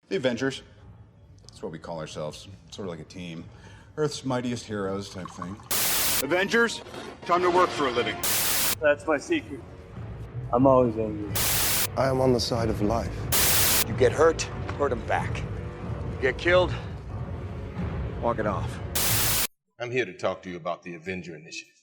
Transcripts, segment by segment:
The Avengers. That's what we call ourselves. Sort of like a team. Earth's mightiest heroes type thing. Avengers, time to work for a living. That's my secret. I'm always angry. I am on the side of life. You get hurt, hurt him back. You get killed, walk it off. I'm here to talk to you about the Avenger Initiative.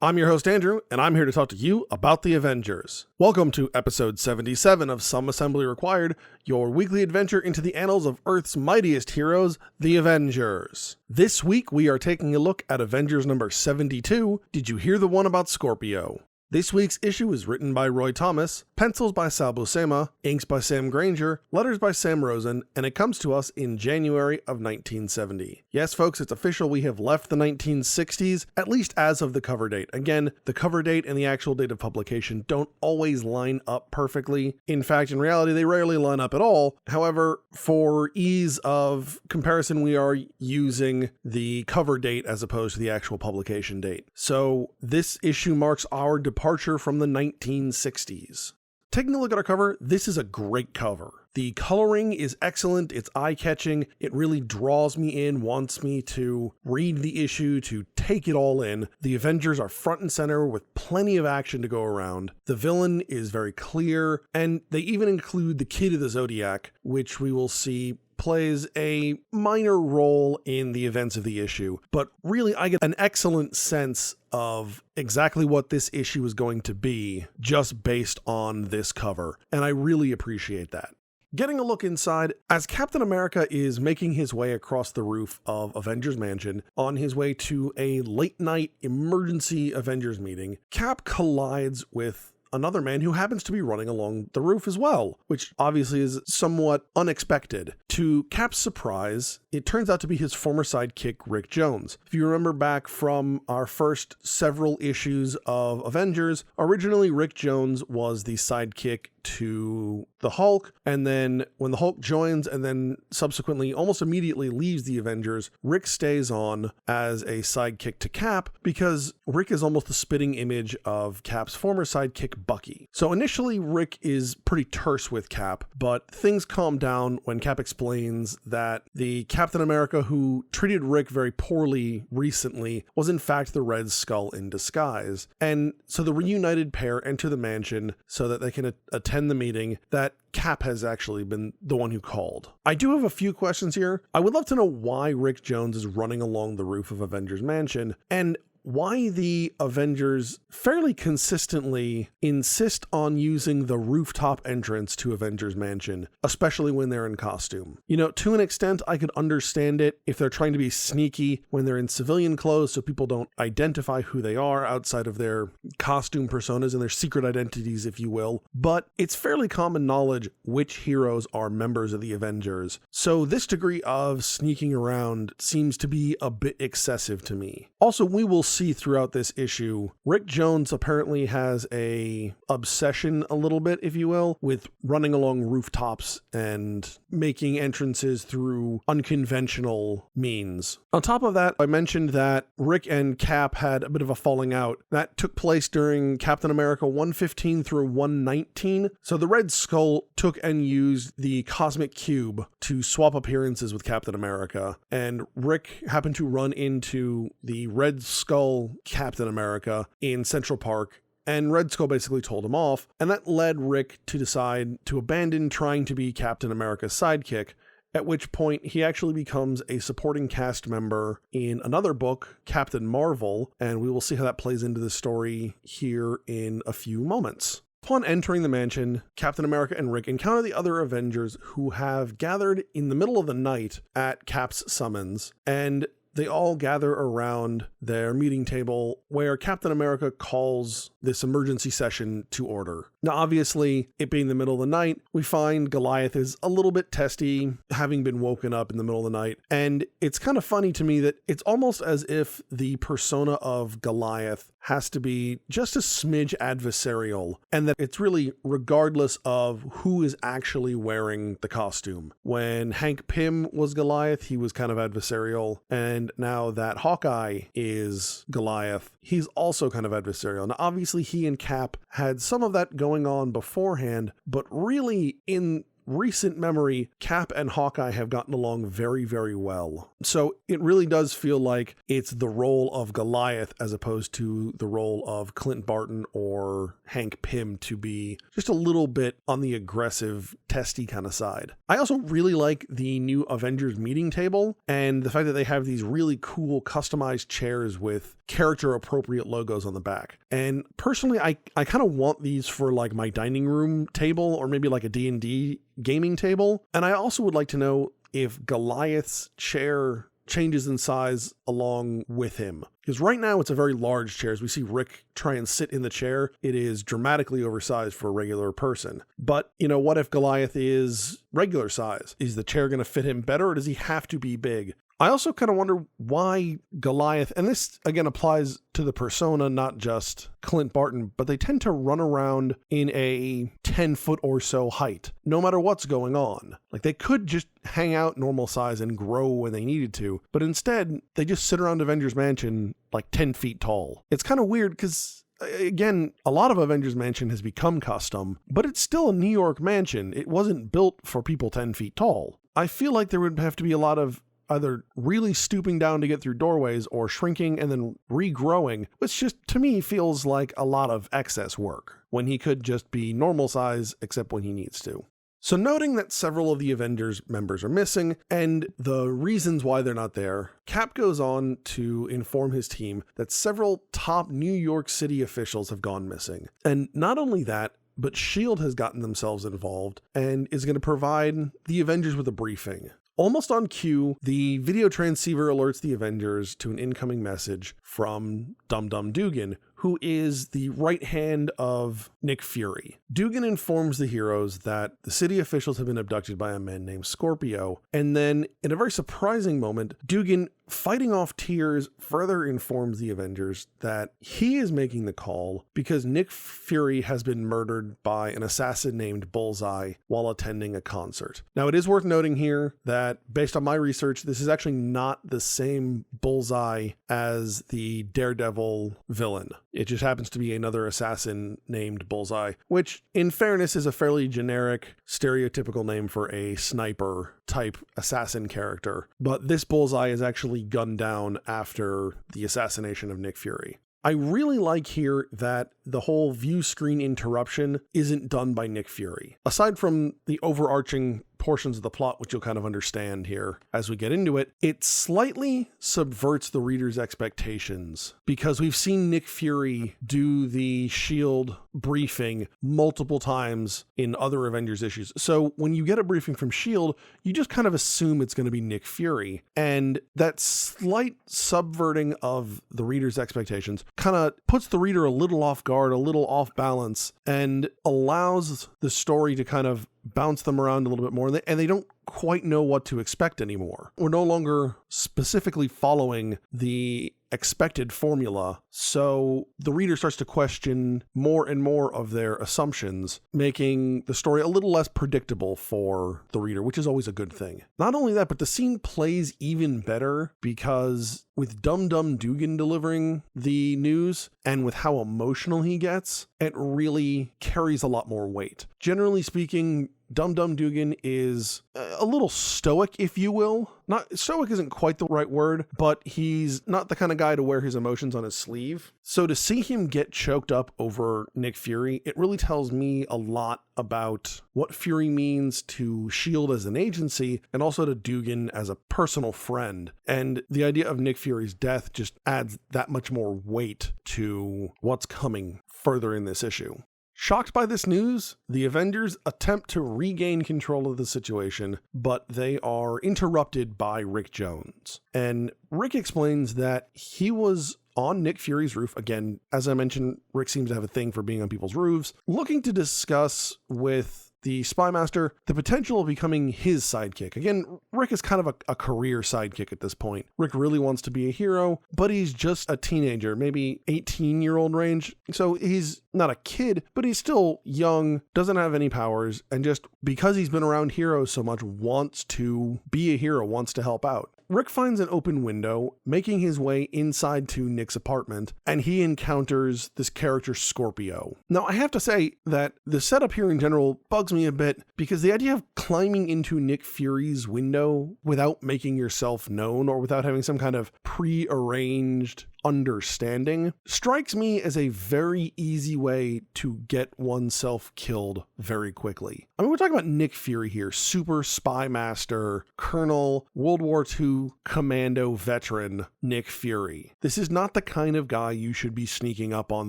I'm your host, Andrew, and I'm here to talk to you about the Avengers. Welcome to episode 77 of Some Assembly Required, your weekly adventure into the annals of Earth's mightiest heroes, the Avengers. This week, we are taking a look at Avengers number 72, Did You Hear the One About Scorpio? This week's issue is written by Roy Thomas, pencils by Sal Buscema, inks by Sam Grainger, letters by Sam Rosen, and it comes to us in January of 1970. Yes, folks, it's official. We have left the 1960s, at least as of the cover date. Again, the cover date and the actual date of publication don't always line up perfectly. In fact, in reality, they rarely line up at all. However, for ease of comparison, we are using the cover date as opposed to the actual publication date. So this issue marks our departure from the 1960s. Taking a look at our cover, this is a great cover. The coloring is excellent, it's eye-catching, it really draws me in, wants me to read the issue, to take it all in. The Avengers are front and center with plenty of action to go around. The villain is very clear, and they even include the Kid of the Zodiac, which we will see plays a minor role in the events of the issue, but really I get an excellent sense of exactly what this issue is going to be just based on this cover, and I really appreciate that. Getting a look inside, as Captain America is making his way across the roof of Avengers Mansion on his way to a late-night emergency Avengers meeting, Cap collides with another man who happens to be running along the roof as well, which obviously is somewhat unexpected. To Cap's surprise, it turns out to be his former sidekick, Rick Jones. If you remember back from our first several issues of Avengers, originally Rick Jones was the sidekick to the Hulk, and then when the Hulk joins and then subsequently almost immediately leaves the Avengers, Rick stays on as a sidekick to Cap because Rick is almost the spitting image of Cap's former sidekick Bucky. So initially Rick is pretty terse with Cap, but things calm down when Cap explains that the Captain America who treated Rick very poorly recently was in fact the Red Skull in disguise. And so the reunited pair enter the mansion so that they can attend the meeting that Cap has actually been the one who called. I do have a few questions here. I would love to know why Rick Jones is running along the roof of Avengers Mansion, and why the Avengers fairly consistently insist on using the rooftop entrance to Avengers Mansion, especially when they're in costume. You know, to an extent, I could understand it if they're trying to be sneaky when they're in civilian clothes so people don't identify who they are outside of their costume personas and their secret identities, if you will. But it's fairly common knowledge which heroes are members of the Avengers. So this degree of sneaking around seems to be a bit excessive to me. Also, we will see throughout this issue, Rick Jones apparently has a obsession a little bit, if you will, with running along rooftops and making entrances through unconventional means. On top of that, I mentioned that Rick and Cap had a bit of a falling out. That took place during Captain America 115 through 119. So the Red Skull took and used the Cosmic Cube to swap appearances with Captain America, and Rick happened to run into the Red Skull Captain America in Central Park, and Red Skull basically told him off, and that led Rick to decide to abandon trying to be Captain America's sidekick, at which point he actually becomes a supporting cast member in another book, Captain Marvel, and we will see how that plays into the story here in a few moments. Upon entering the mansion, Captain America and Rick encounter the other Avengers who have gathered in the middle of the night at Cap's summons, and they all gather around their meeting table where Captain America calls this emergency session to order. Now, obviously, it being the middle of the night, we find Goliath is a little bit testy, having been woken up in the middle of the night. And it's kind of funny to me that it's almost as if the persona of Goliath has to be just a smidge adversarial, and that it's really regardless of who is actually wearing the costume. When Hank Pym was Goliath, he was kind of adversarial, and now that Hawkeye is Goliath, he's also kind of adversarial. Now, obviously, he and Cap had some of that going on beforehand, but really in recent memory, Cap and Hawkeye have gotten along very, very well. So it really does feel like it's the role of Goliath as opposed to the role of Clint Barton or Hank Pym to be just a little bit on the aggressive, testy kind of side. I also really like the new Avengers meeting table and the fact that they have these really cool customized chairs with character appropriate logos on the back. And personally, I kind of want these for like my dining room table or maybe like a D&D gaming table. And I also would like to know if Goliath's chair changes in size along with him. Because right now it's a very large chair. As we see Rick try and sit in the chair, it is dramatically oversized for a regular person. But, you know, what if Goliath is regular size? Is the chair going to fit him better, or does he have to be big? I also kind of wonder why Goliath, and this again applies to the persona, not just Clint Barton, but they tend to run around in a 10-foot or so height, no matter what's going on. Like they could just hang out normal size and grow when they needed to, but instead they just sit around Avengers Mansion like 10 feet tall. It's kind of weird because again, a lot of Avengers Mansion has become custom, but it's still a New York mansion. It wasn't built for people 10 feet tall. I feel like there would have to be a lot of either really stooping down to get through doorways or shrinking and then regrowing, which just to me feels like a lot of excess work when he could just be normal size except when he needs to. So noting that several of the Avengers members are missing and the reasons why they're not there, Cap goes on to inform his team that several top New York City officials have gone missing. And not only that, but S.H.I.E.L.D. has gotten themselves involved and is going to provide the Avengers with a briefing. Almost on cue, the video transceiver alerts the Avengers to an incoming message from Dum Dum Dugan, who is the right hand of Nick Fury. Dugan informs the heroes that the city officials have been abducted by a man named Scorpio, and then, in a very surprising moment, Dugan, fighting off tears, further informs the Avengers that he is making the call because Nick Fury has been murdered by an assassin named Bullseye while attending a concert. Now, it is worth noting here that, based on my research, this is actually not the same Bullseye as the Daredevil villain. It just happens to be another assassin named Bullseye, which, in fairness, is a fairly generic, stereotypical name for a sniper type assassin character. But this Bullseye is actually gunned down after the assassination of Nick Fury. I really like here that the whole view screen interruption isn't done by Nick Fury. Aside from the overarching portions of the plot, which you'll kind of understand here as we get into it, it slightly subverts the reader's expectations because we've seen Nick Fury do the S.H.I.E.L.D. briefing multiple times in other Avengers issues. So when you get a briefing from S.H.I.E.L.D., you just kind of assume it's going to be Nick Fury. And that slight subverting of the reader's expectations kind of puts the reader a little off guard, a little off balance, and allows the story to kind of bounce them around a little bit more, and they don't quite know what to expect anymore. We're no longer specifically following the expected formula, so the reader starts to question more and more of their assumptions, making the story a little less predictable for the reader, which is always a good thing. Not only that, but the scene plays even better because with Dum Dum Dugan delivering the news and with how emotional he gets, it really carries a lot more weight. Generally speaking, Dum Dum Dugan is a little stoic, if you will. Not stoic isn't quite the right word, but he's not the kind of guy to wear his emotions on his sleeve. So to see him get choked up over Nick Fury, it really tells me a lot about what Fury means to S.H.I.E.L.D. as an agency and also to Dugan as a personal friend. And the idea of Nick Fury's death just adds that much more weight to what's coming further in this issue. Shocked by this news, the Avengers attempt to regain control of the situation, but they are interrupted by Rick Jones. And Rick explains that he was on Nick Fury's roof. Again, as I mentioned, Rick seems to have a thing for being on people's roofs, looking to discuss with the Spy Master the potential of becoming his sidekick. Again, Rick is kind of a career sidekick at this point. Rick really wants to be a hero, but he's just a teenager, maybe 18-year-old range. So he's not a kid, but he's still young, doesn't have any powers, and just because he's been around heroes so much, wants to be a hero, wants to help out. Rick finds an open window, making his way inside to Nick's apartment, and he encounters this character Scorpio. Now, I have to say that the setup here in general bugs me a bit, because the idea of climbing into Nick Fury's window without making yourself known or without having some kind of pre-arranged understanding strikes me as a very easy way to get oneself killed very quickly. I mean, we're talking about Nick Fury here, super spy master, Colonel, World War II commando veteran Nick Fury. This is not the kind of guy you should be sneaking up on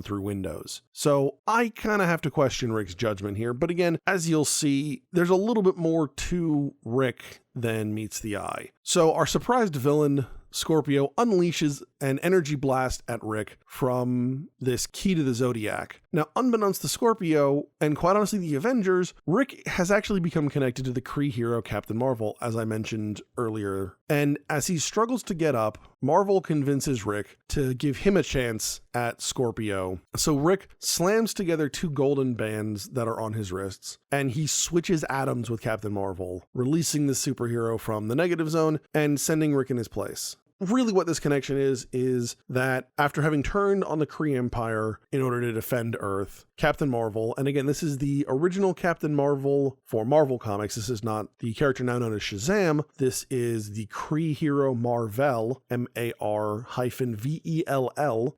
through windows. So I kind of have to question Rick's judgment here. But again, as you'll see, there's a little bit more to Rick than meets the eye. So our surprised villain, Scorpio, unleashes an energy blast at Rick from this key to the Zodiac. Now, unbeknownst to Scorpio, and quite honestly the Avengers, Rick has actually become connected to the Kree hero Captain Marvel, as I mentioned earlier. And as he struggles to get up, Marvel convinces Rick to give him a chance at Scorpio. So Rick slams together two golden bands that are on his wrists, and he switches atoms with Captain Marvel, releasing the superhero from the negative zone and sending Rick in his place. Really what this connection is that after having turned on the Kree Empire in order to defend Earth, Captain Marvel, and again, this is the original Captain Marvel for Marvel Comics. This is not the character now known as Shazam. This is the Kree hero Mar-Vell, M-A-R-V-E-L-L.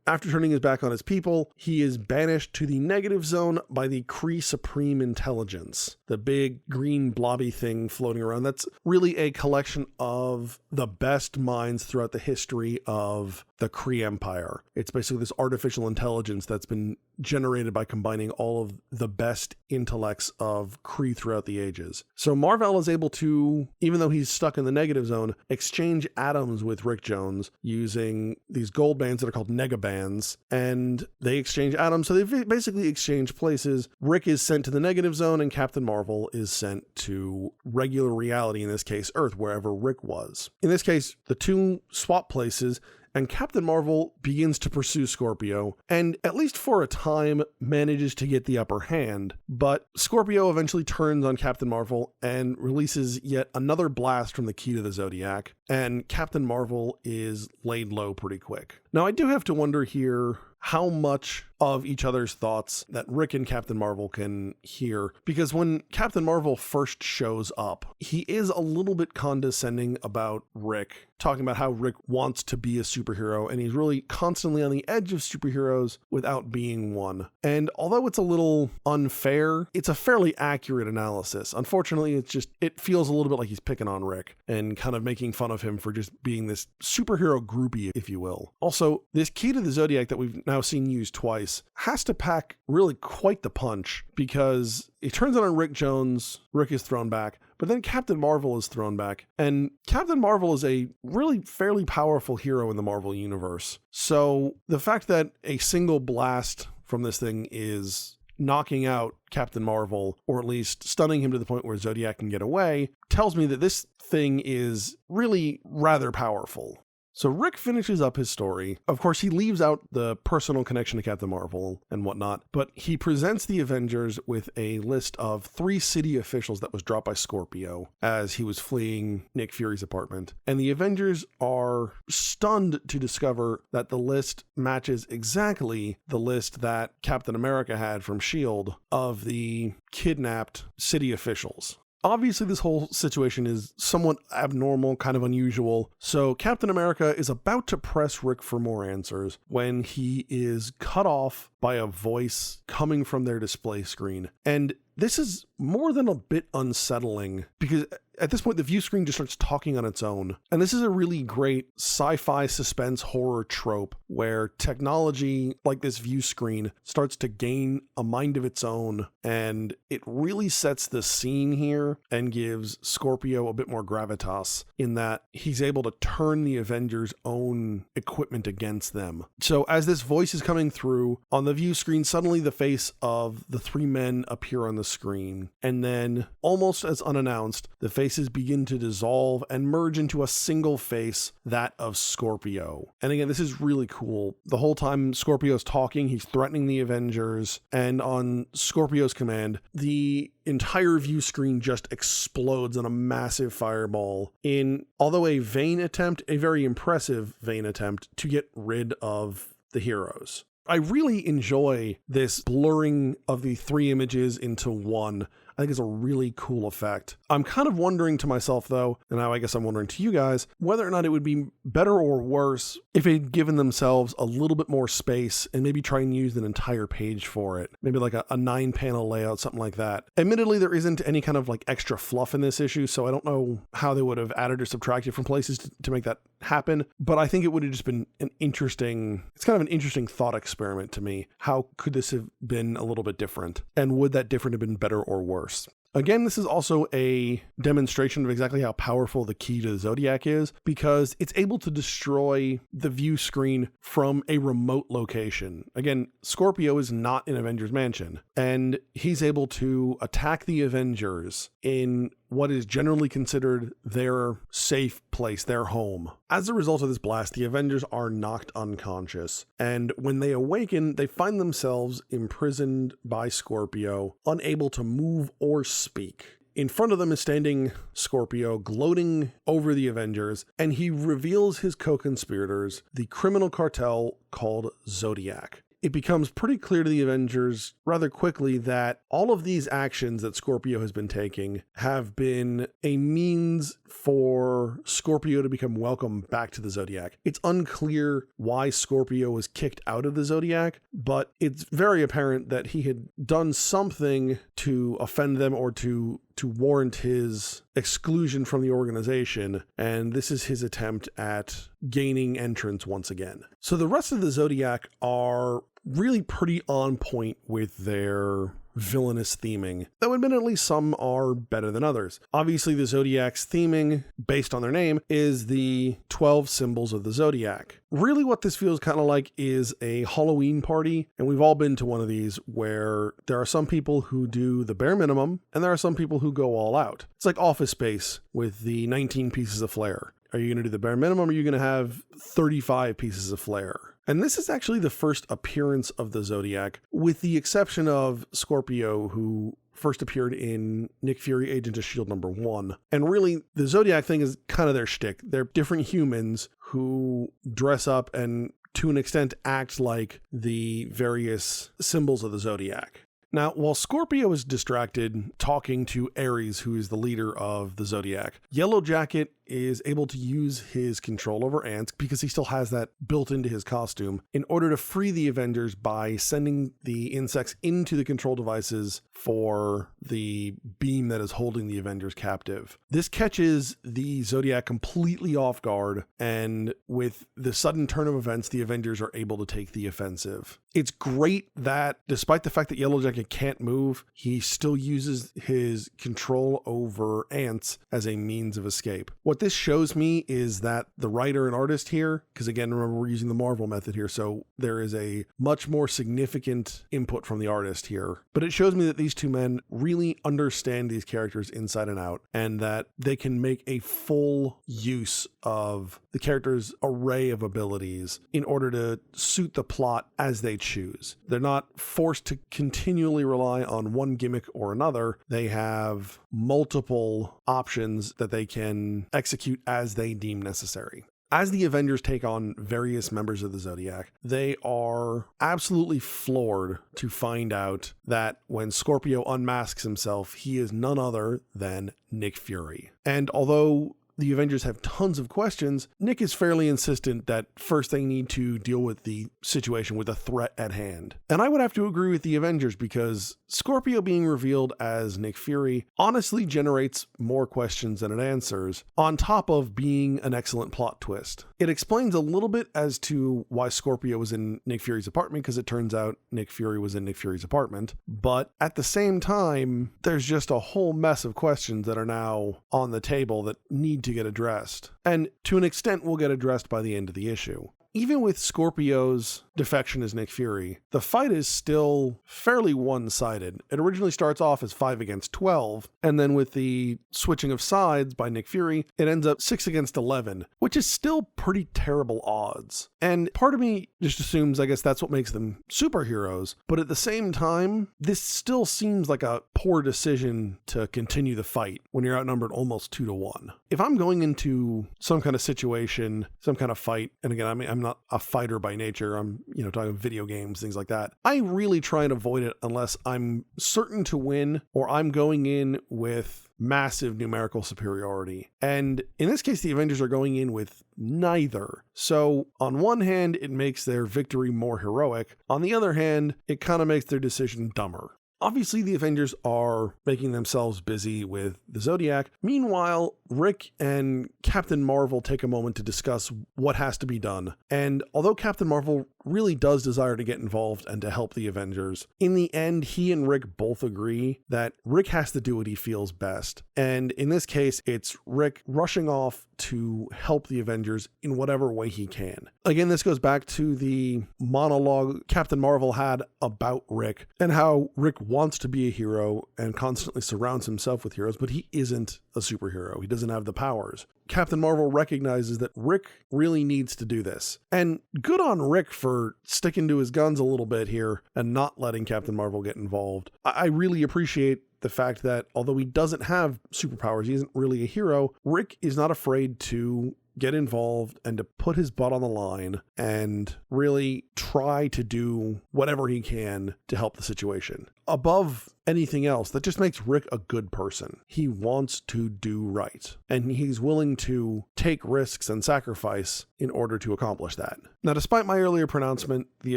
After turning his back on his people, he is banished to the negative zone by the Kree Supreme Intelligence, the big green blobby thing floating around. That's really a collection of the best minds throughout the history of the Kree Empire. It's basically this artificial intelligence that's been generated by combining all of the best intellects of Kree throughout the ages. So Mar-Vell is able to, even though he's stuck in the negative zone, exchange atoms with Rick Jones using these gold bands that are called negabands, and they exchange atoms. So they basically exchange places. Rick is sent to the negative zone and Captain Marvel is sent to regular reality, in this case Earth, wherever Rick was. In this case, the two swap places, and Captain Marvel begins to pursue Scorpio, and at least for a time manages to get the upper hand, but Scorpio eventually turns on Captain Marvel and releases yet another blast from the key to the Zodiac, and Captain Marvel is laid low pretty quick. Now, I do have to wonder here how much of each other's thoughts that Rick and Captain Marvel can hear, because when Captain Marvel first shows up, he is a little bit condescending about Rick, talking about how Rick wants to be a superhero, and he's really constantly on the edge of superheroes without being one. And although it's a little unfair, it's a fairly accurate analysis. Unfortunately, it feels a little bit like he's picking on Rick and kind of making fun of him for just being this superhero groupie, if you will. Also, this key to the Zodiac that we've now seen used twice has to pack really quite the punch, because it turns out on Rick Jones, Rick is thrown back, but then Captain Marvel is thrown back, and Captain Marvel is a really fairly powerful hero in the Marvel universe. So the fact that a single blast from this thing is knocking out Captain Marvel, or at least stunning him to the point where Zodiac can get away, tells me that this thing is really rather powerful. So Rick finishes up his story. Of course, he leaves out the personal connection to Captain Marvel and whatnot, but he presents the Avengers with a list of 3 city officials that was dropped by Scorpio as he was fleeing Nick Fury's apartment. And the Avengers are stunned to discover that the list matches exactly the list that Captain America had from S.H.I.E.L.D. of the kidnapped city officials. Obviously, this whole situation is somewhat abnormal, kind of unusual, so Captain America is about to press Rick for more answers when he is cut off by a voice coming from their display screen. And this is more than a bit unsettling, because at this point, the view screen just starts talking on its own. And this is a really great sci-fi suspense horror trope where technology like this view screen starts to gain a mind of its own, and it really sets the scene here and gives Scorpio a bit more gravitas in that he's able to turn the Avengers' own equipment against them. So as this voice is coming through on the view screen, suddenly the face of the three men appear on the screen, and then almost as unannounced, the faces begin to dissolve and merge into a single face, that of Scorpio. And again, this is really cool. The whole time Scorpio's talking, he's threatening the Avengers, and on Scorpio's command, the entire view screen just explodes in a massive fireball in, although a very impressive vain attempt to get rid of the heroes. I really enjoy this blurring of the three images into one. I think it's a really cool effect. I'm kind of wondering to myself, though, and now I guess I'm wondering to you guys, whether or not it would be better or worse if they'd given themselves a little bit more space and maybe try and use an entire page for it. Maybe like a 9-panel layout, something like that. Admittedly, there isn't any kind of like extra fluff in this issue, so I don't know how they would have added or subtracted from places to make that happen, but I think it would have just been it's kind of an interesting thought experiment to me. How could this have been a little bit different? And would that different have been better or worse? Again, this is also a demonstration of exactly how powerful the key to the Zodiac is, because it's able to destroy the view screen from a remote location. Again, Scorpio is not in Avengers Mansion, and he's able to attack the Avengers in what is generally considered their safe place, their home. As a result of this blast, the Avengers are knocked unconscious, and when they awaken, they find themselves imprisoned by Scorpio, unable to move or speak. In front of them is standing Scorpio, gloating over the Avengers, and he reveals his co-conspirators, the criminal cartel called Zodiac. It becomes pretty clear to the Avengers rather quickly that all of these actions that Scorpio has been taking have been a means for Scorpio to become welcome back to the Zodiac. It's unclear why Scorpio was kicked out of the Zodiac, but it's very apparent that he had done something to offend them or to warrant his exclusion from the organization, and this is his attempt at gaining entrance once again. So the rest of the Zodiac are really pretty on point with their villainous theming, though admittedly some are better than others. Obviously, the Zodiac's theming, based on their name, is the 12 symbols of the Zodiac. Really what this feels kind of like is a Halloween party, and we've all been to one of these where there are some people who do the bare minimum, and there are some people who go all out. It's like Office Space with the 19 pieces of flair. Are you going to do the bare minimum, or are you going to have 35 pieces of flair? And this is actually the first appearance of the Zodiac, with the exception of Scorpio, who first appeared in Nick Fury Agent of S.H.I.E.L.D. #1. And really, the Zodiac thing is kind of their shtick. They're different humans who dress up and, to an extent, act like the various symbols of the Zodiac. Now, while Scorpio is distracted talking to Ares, who is the leader of the Zodiac, Yellow Jacket is able to use his control over ants, because he still has that built into his costume, in order to free the Avengers by sending the insects into the control devices for the beam that is holding the Avengers captive. This catches the Zodiac completely off guard, and with the sudden turn of events, the Avengers are able to take the offensive. It's great that despite the fact that Yellow Jacket can't move, he still uses his control over ants as a means of escape. What this shows me is that the writer and artist here, because again, remember, we're using the Marvel method here, so there is a much more significant input from the artist here. But it shows me that these two men really understand these characters inside and out, and that they can make a full use of the character's array of abilities in order to suit the plot as they choose. They're not forced to continually rely on one gimmick or another. They have multiple options that they can execute as they deem necessary. As the Avengers take on various members of the Zodiac, they are absolutely floored to find out that when Scorpio unmasks himself, he is none other than Nick Fury. And although the Avengers have tons of questions, Nick is fairly insistent that first they need to deal with the situation, with the threat at hand. And I would have to agree with the Avengers, because Scorpio being revealed as Nick Fury honestly generates more questions than it answers, on top of being an excellent plot twist. It explains a little bit as to why Scorpio was in Nick Fury's apartment, because it turns out Nick Fury was in Nick Fury's apartment, but at the same time, there's just a whole mess of questions that are now on the table that need to get addressed, and to an extent will get addressed by the end of the issue. Even with Scorpio's defection as Nick Fury, the fight is still fairly one-sided. It originally starts off as 5 against 12, and then with the switching of sides by Nick Fury, it ends up 6 against 11, which is still pretty terrible odds. And part of me just assumes, I guess that's what makes them superheroes, but at the same time, this still seems like a poor decision to continue the fight when you're outnumbered almost 2-1. If I'm going into some kind of situation, some kind of fight, and again, I'm not a fighter by nature, I'm, talking video games, things like that, I really try and avoid it unless I'm certain to win or I'm going in with massive numerical superiority. And in this case, the Avengers are going in with neither. So on one hand, it makes their victory more heroic. On the other hand, it kind of makes their decision dumber. Obviously, the Avengers are making themselves busy with the Zodiac. Meanwhile, Rick and Captain Marvel take a moment to discuss what has to be done. And although Captain Marvel really does desire to get involved and to help the Avengers, in the end, he and Rick both agree that Rick has to do what he feels best. And in this case, it's Rick rushing off to help the Avengers in whatever way he can. Again, this goes back to the monologue Captain Marvel had about Rick and how Rick wants to be a hero and constantly surrounds himself with heroes, but he isn't a superhero. He doesn't have the powers. Captain Marvel recognizes that Rick really needs to do this. And good on Rick for sticking to his guns a little bit here and not letting Captain Marvel get involved. I really appreciate the fact that although he doesn't have superpowers, he isn't really a hero, Rick is not afraid to get involved and to put his butt on the line and really try to do whatever he can to help the situation. Above anything else, that just makes Rick a good person. He wants to do right, and he's willing to take risks and sacrifice in order to accomplish that. Now, despite my earlier pronouncement, the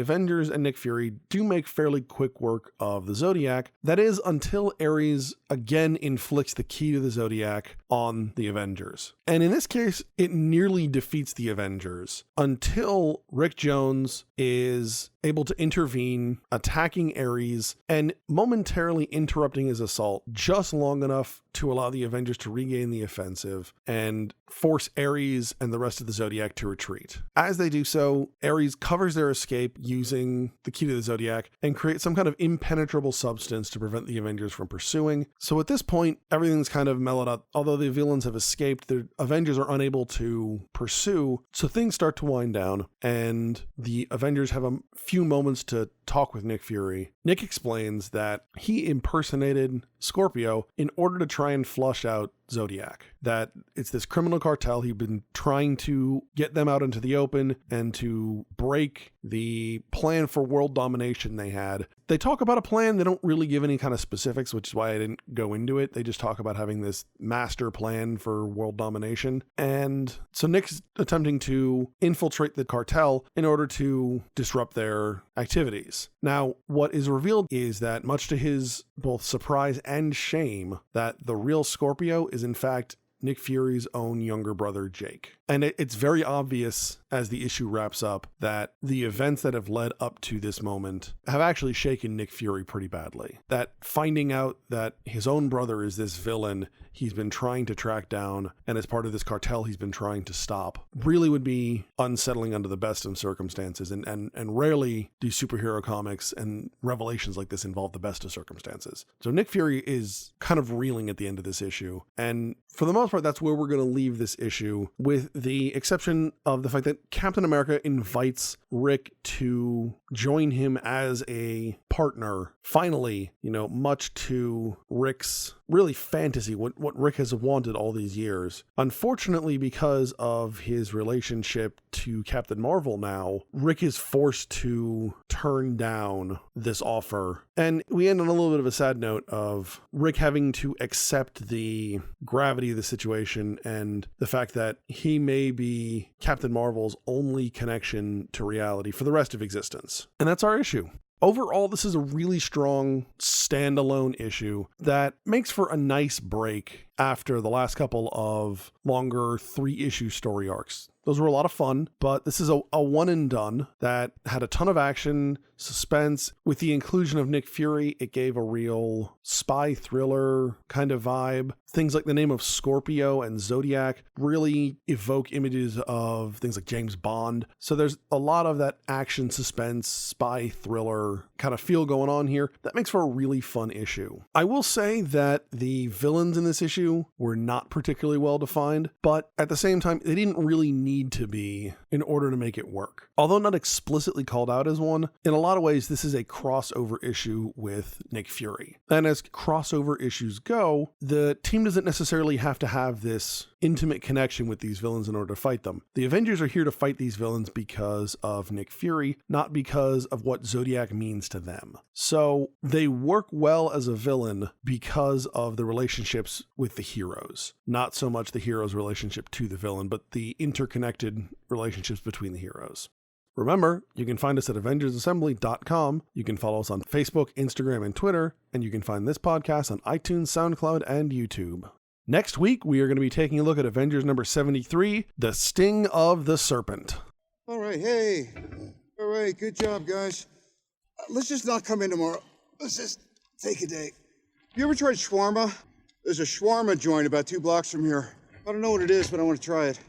Avengers and Nick Fury do make fairly quick work of the Zodiac. That is, until Ares again inflicts the key to the Zodiac on the Avengers. And in this case, it nearly defeats the Avengers until Rick Jones is able to intervene, attacking Ares and momentarily interrupting his assault just long enough to allow the Avengers to regain the offensive and force Ares and the rest of the Zodiac to retreat. As they do so, Ares covers their escape using the key to the Zodiac and creates some kind of impenetrable substance to prevent the Avengers from pursuing. So at this point, everything's kind of mellowed out. Although the villains have escaped, the Avengers are unable to pursue, so things start to wind down, and the Avengers have a few moments to talk with Nick Fury. Nick explains that he impersonated Scorpio in order to try and flush out Zodiac, that it's this criminal cartel. He'd been trying to get them out into the open and to break the plan for world domination they had. They talk about a plan. They don't really give any kind of specifics, which is why I didn't go into it. They just talk about having this master plan for world domination. And so Nick's attempting to infiltrate the cartel in order to disrupt their activities. Now, what is revealed is that, much to his both surprise and shame, that the real Scorpio is in fact Nick Fury's own younger brother, Jake. And it's very obvious as the issue wraps up that the events that have led up to this moment have actually shaken Nick Fury pretty badly. That finding out that his own brother is this villain he's been trying to track down, and as part of this cartel he's been trying to stop, really would be unsettling under the best of circumstances. And rarely do superhero comics and revelations like this involve the best of circumstances. So Nick Fury is kind of reeling at the end of this issue. And for the most part, that's where we're going to leave this issue, with the exception of the fact that Captain America invites Rick to join him as a partner. Finally, much to Rick's really fantasy, what Rick has wanted all these years. Unfortunately, because of his relationship to Captain Marvel now, Rick is forced to turn down this offer. And we end on a little bit of a sad note of Rick having to accept the gravity of the situation and the fact that he may be Captain Marvel's only connection to reality for the rest of existence. And that's our issue. Overall, this is a really strong standalone issue that makes for a nice break after the last couple of longer 3-issue story arcs. Those were a lot of fun, but this is a one and done that had a ton of action, suspense. With the inclusion of Nick Fury, it gave a real spy thriller kind of vibe. Things like the name of Scorpio and Zodiac really evoke images of things like James Bond. So there's a lot of that action, suspense, spy thriller kind of feel going on here. That makes for a really fun issue. I will say that the villains in this issue were not particularly well defined, but at the same time, they didn't really need to be in order to make it work. Although not explicitly called out as one, in a lot of ways, this is a crossover issue with Nick Fury. And as crossover issues go, the team doesn't necessarily have to have this intimate connection with these villains in order to fight them. The Avengers are here to fight these villains because of Nick Fury, not because of what Zodiac means to them. So they work well as a villain because of the relationships with the heroes. Not so much the hero's relationship to the villain, but the interconnected relationships between the heroes. Remember, you can find us at AvengersAssembly.com. You can follow us on Facebook, Instagram, and Twitter, and you can find this podcast on iTunes, SoundCloud, and YouTube. Next week, we are going to be taking a look at Avengers number 73, The Sting of the Serpent. All right, hey. All right, good job, guys. Let's just not come in tomorrow. Let's just take a day. You ever tried shawarma? There's a shawarma joint about 2 blocks from here. I don't know what it is, but I want to try it.